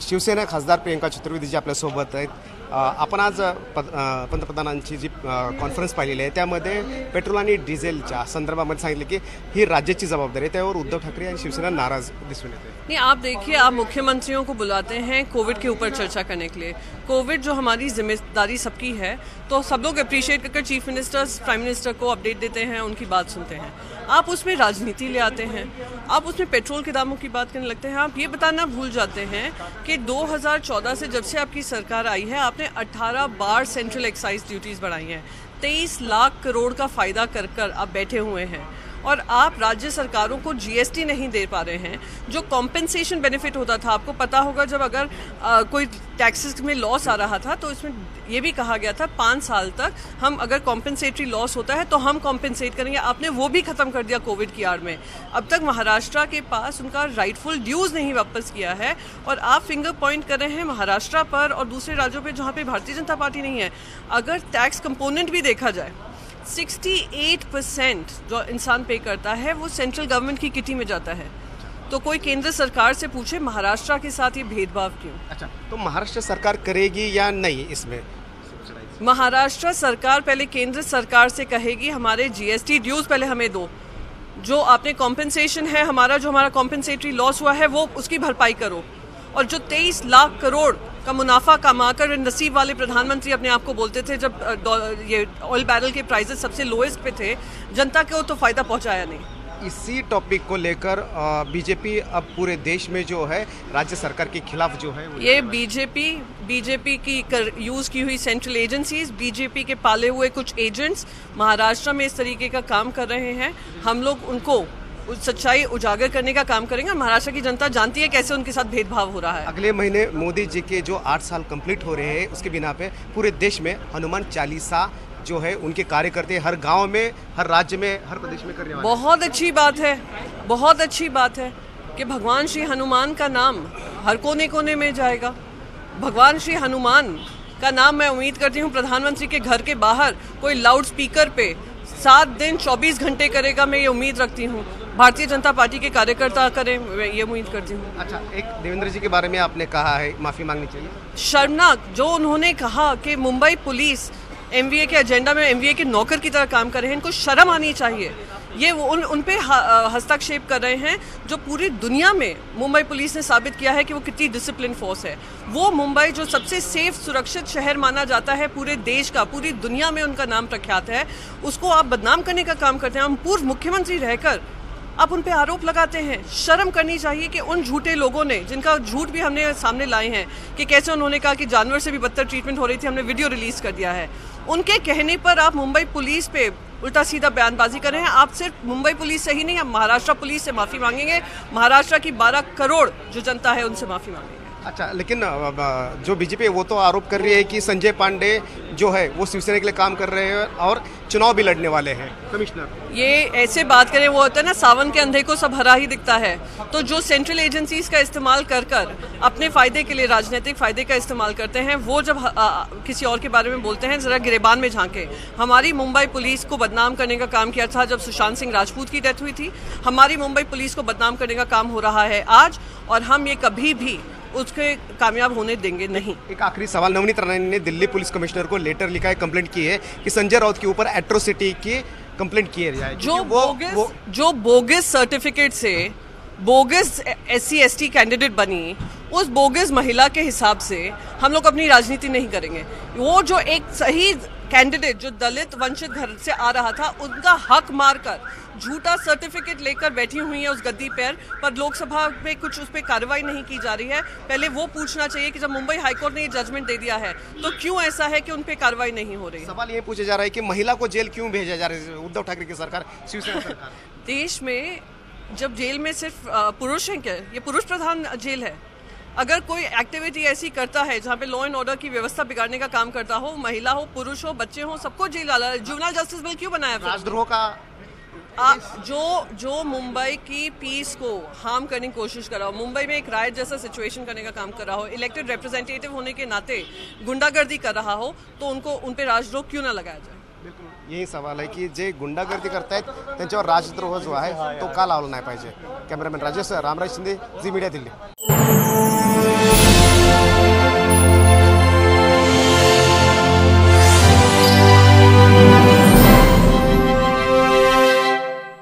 शिवसेना खासदार प्रियंका चतुर्वेदी जी आपल्यासोबत आहेत. आपण आज पंतप्रधानांची जी कॉन्फरन्स पाहिलेली आहे त्यामध्ये पेट्रोल आणि डिझेलच्या संदर्भामध्ये सांगितले की ही राज्याची जबाबदारी आहे. त्यावर उद्धव ठाकरे आणि शिवसेना नाराज दिसून येते. नहीं, आप देखिए, आप मुख्यमंत्रियों को बुलाते हैं कोविड के ऊपर चर्चा करने के लिए. कोविड जो हमारी जिम्मेदारी सबकी है, तो सब लोग अप्रिशिएट करके चीफ मिनिस्टर्स प्राइम मिनिस्टर को अपडेट देते हैं, उनकी बात सुनते हैं. आप उसमें राजनीति ले आते हैं, आप उसमें पेट्रोल के दामों की बात करने लगते हैं. आप ये बताना भूल जाते हैं कि 2014 से जब से आपकी सरकार आई है, आपने 18 बार सेंट्रल एक्साइज ड्यूटीज़ बढ़ाई हैं. 23 लाख करोड़ का फ़ायदा कर कर आप बैठे हुए हैं और आप राज्य सरकारों को जीएसटी नहीं दे पा रहे हैं. जो कॉम्पेंसेशन बेनिफिट होता था, आपको पता होगा, जब अगर कोई टैक्सेस में लॉस आ रहा था तो इसमें ये भी कहा गया था 5 साल तक हम अगर कॉम्पेंसेटरी लॉस होता है तो हम कॉम्पेंसेट करेंगे. आपने वो भी ख़त्म कर दिया कोविड की आड़ में. अब तक महाराष्ट्र के पास उनका राइटफुल ड्यूज़ नहीं वापस किया है और आप फिंगर पॉइंट कर रहे हैं महाराष्ट्र पर और दूसरे राज्यों पर जहाँ पर भारतीय जनता पार्टी नहीं है. अगर टैक्स कंपोनेंट भी देखा जाए, 68% जो इंसान पे करता है वो सेंट्रल गवर्नमेंट की किटी में जाता है. तो कोई केंद्र सरकार से पूछे महाराष्ट्र के साथ ये भेदभाव क्यों? अच्छा, तो महाराष्ट्र सरकार करेगी या नहीं इसमें? महाराष्ट्र सरकार पहले केंद्र सरकार से कहेगी हमारे जीएसटी ड्यूज पहले हमें दो, जो आपने कॉम्पेंसेशन है हमारा कॉम्पेंसेटरी लॉस हुआ है वो उसकी भरपाई करो. और जो 23 लाख करोड़ का मुनाफा कमाकर नसीब वाले प्रधानमंत्री अपने आप को बोलते थे जब ये ऑयल बैरल के प्राइसेस सबसे लोएस्ट पे थे, जनता को तो फ़ायदा पहुंचाया नहीं. इसी टॉपिक को लेकर बीजेपी अब पूरे देश में जो है राज्य सरकार के खिलाफ जो है ये बीजेपी की यूज़ की हुई सेंट्रल एजेंसीज, बीजेपी के पाले हुए कुछ एजेंट्स महाराष्ट्र में इस तरीके का काम कर रहे हैं. हम लोग उनको सच्चाई उजागर करने का काम करेंगे. महाराष्ट्र की जनता जानती है कैसे उनके साथ भेदभाव हो रहा है. अगले महीने मोदी जी के जो 8 साल कंप्लीट हो रहे हैं उसके बिना पे पूरे देश में हनुमान चालीसा जो है उनके कार्यकर्ते हर गांव में, हर राज्य में, हर प्रदेश में करने वाले. बहुत अच्छी बात है, बहुत अच्छी बात है कि भगवान श्री हनुमान का नाम हर कोने कोने में जाएगा. भगवान श्री हनुमान का नाम मैं उम्मीद करती हूँ प्रधानमंत्री के घर के बाहर कोई लाउड स्पीकर पे 7 दिन 24 घंटे करेगा. मैं ये उम्मीद रखती हूँ भारतीय जनता पार्टी के कार्यकर्ता करें, मैं ये उम्मीद करती हूँ. अच्छा, एक देवेंद्र जी के बारे में आपने कहा है माफ़ी मांगनी चाहिए. शर्मनाक जो उन्होंने कहा कि मुंबई पुलिस एमवीए के एजेंडा में एमवीए के नौकर की तरह काम कर रहे हैं, इनको शर्म आनी चाहिए. ये उन पे हस्तक्षेप कर रहे हैं जो पूरी दुनिया में मुंबई पुलिस ने साबित किया है कि वो कितनी डिसिप्लिन फोर्स है. वो मुंबई जो सबसे सेफ सुरक्षित शहर माना जाता है पूरे देश का, पूरी दुनिया में उनका नाम प्रख्यात है, उसको आप बदनाम करने का काम करते हैं. हम पूर्व मुख्यमंत्री रहकर आप उन पे आरोप लगाते हैं. शर्म करनी चाहिए कि उन झूठे लोगों ने, जिनका झूठ भी हमने सामने लाए हैं कि कैसे उन्होंने कहा कि जानवर से भी बदतर ट्रीटमेंट हो रही थी, हमने वीडियो रिलीज कर दिया है. उनके कहने पर आप मुंबई पुलिस पे उल्टा सीधा बयानबाजी कर रहे हैं. आप सिर्फ मुंबई पुलिस से ही नहीं, आप महाराष्ट्र पुलिस से माफ़ी मांगेंगे. महाराष्ट्र की 12 करोड़ जो जनता है उनसे माफ़ी मांगेंगे. अच्छा, लेकिन जो बीजेपी है वो तो आरोप कर रही है कि संजय पांडे जो है वो शिवसेना के लिए काम कर रहे हैं और चुनाव भी लड़ने वाले हैं. कमिश्नर ये ऐसे बात करें, वो होता है ना सावन के अंधे को सब हरा ही दिखता है. तो जो सेंट्रल एजेंसीज का इस्तेमाल कर कर अपने फ़ायदे के लिए, राजनीतिक फ़ायदे का इस्तेमाल करते हैं, वो जब किसी और के बारे में बोलते हैं ज़रा गिरेबान में झांके. हमारी मुंबई पुलिस को बदनाम करने का काम किया था जब सुशांत सिंह राजपूत की डेथ हुई थी. हमारी मुंबई पुलिस को बदनाम करने का काम हो रहा है आज, और हम ये कभी भी उसके कामयाब होने देंगे नहीं. एक आखिरी सवाल, नवनीत राणा ने दिल्ली पुलिस कमिश्नर को लेटर लिखा है, कंप्लेंट की है कि संजय राउत के ऊपर एट्रोसिटी की कंप्लेंट की जाए. जो बोगस सर्टिफिकेट से बोगस SC ST कैंडिडेट बनी, उस बोगस महिला के हिसाब से हम लोग अपनी राजनीति नहीं करेंगे. वो जो एक सही कैंडिडेट जो दलित वंचित घर से आ रहा था, उनका हक मारकर झूठा सर्टिफिकेट लेकर बैठी हुई है उस गद्दी पर लोकसभा में कुछ उस पर कार्रवाई नहीं की जा रही है. पहले वो पूछना चाहिए कि जब मुंबई हाईकोर्ट ने ये जजमेंट दे दिया है तो क्यों ऐसा है कि उन पर कार्रवाई नहीं हो रही. सवाल ये पूछा जा रहा है कि महिला को जेल क्यों भेजा जा रहा है उद्धव ठाकरे की सरकार, शिवसेना सरकार. देश में जब जेल में सिर्फ पुरुष हैं क्या? ये पुरुष प्रधान जेल है. अगर कोई एक्टिविटी ऐसी करता है जहाँ पे लॉ एंड ऑर्डर की व्यवस्था बिगाड़ने का काम करता हो, महिला हो, पुरुष हो, बच्चे हो, सबको जेल डाला. जुवेनाइल जस्टिस बिल क्यों बनाया? राजद्रोह का जो मुंबई की पीस को हार्म करने की कोशिश कर रहा हो, मुंबई में एक रायट जैसा सिचुएशन करने का काम कर रहा हो, इलेक्टेड रिप्रेजेंटेटिव होने के नाते गुंडागर्दी कर रहा हो, तो उन पे राजद्रोह क्यों ना लगाया जाए? बिल्कुल यही सवाल है की जे गुंडागर्दी करतायत त्यांच्यावर राजद्रोह जो आहे तो का लावला नाही पाहिजे. कॅमेरामॅन राजेश रामराज शिंदे, झी मीडिया, दिल्ली.